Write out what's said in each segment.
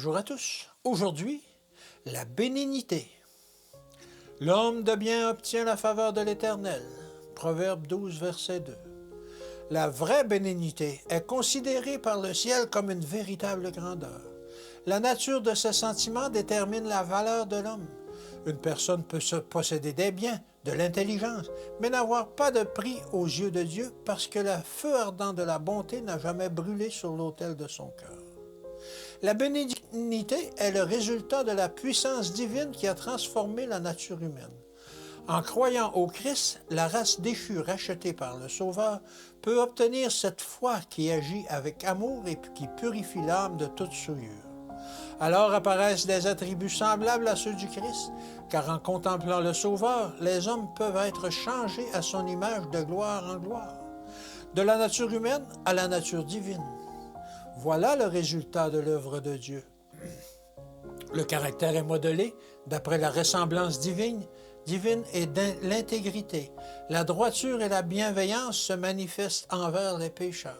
Bonjour à tous. Aujourd'hui, la bénignité. L'homme de bien obtient la faveur de l'Éternel. Proverbe 12, verset 2. La vraie bénignité est considérée par le ciel comme une véritable grandeur. La nature de ce sentiment détermine la valeur de l'homme. Une personne peut posséder des biens, de l'intelligence, mais n'avoir pas de prix aux yeux de Dieu parce que le feu ardent de la bonté n'a jamais brûlé sur l'autel de son cœur. La bénignité est le résultat de la puissance divine qui a transformé la nature humaine. En croyant au Christ, la race déchue rachetée par le Sauveur peut obtenir cette foi qui agit avec amour et qui purifie l'âme de toute souillure. Alors apparaissent des attributs semblables à ceux du Christ, car en contemplant le Sauveur, les hommes peuvent être changés à son image de gloire en gloire, de la nature humaine à la nature divine. Voilà le résultat de l'œuvre de Dieu. Le caractère est modelé d'après la ressemblance divine et l'intégrité. La droiture et la bienveillance se manifestent envers les pécheurs.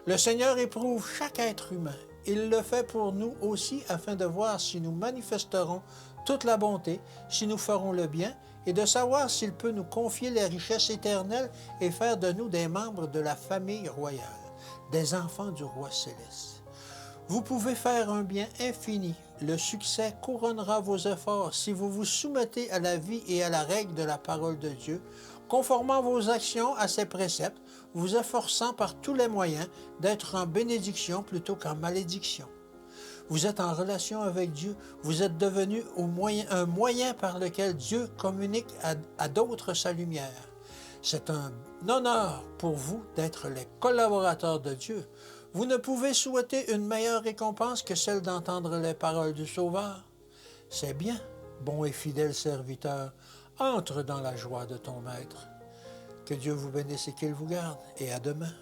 Le Seigneur éprouve chaque être humain. Il le fait pour nous aussi afin de voir si nous manifesterons toute la bonté, si nous ferons le bien, et de savoir s'il peut nous confier les richesses éternelles et faire de nous des membres de la famille royale, des enfants du roi céleste. Vous pouvez faire un bien infini. Le succès couronnera vos efforts si vous vous soumettez à la vie et à la règle de la parole de Dieu, conformant vos actions à ses préceptes, vous efforçant par tous les moyens d'être en bénédiction plutôt qu'en malédiction. Vous êtes en relation avec Dieu, vous êtes devenu un moyen par lequel Dieu communique à d'autres sa lumière. C'est un honneur pour vous d'être les collaborateurs de Dieu. Vous ne pouvez souhaiter une meilleure récompense que celle d'entendre les paroles du Sauveur. C'est bien, bon et fidèle serviteur, entre dans la joie de ton Maître. Que Dieu vous bénisse et qu'il vous garde, et à demain.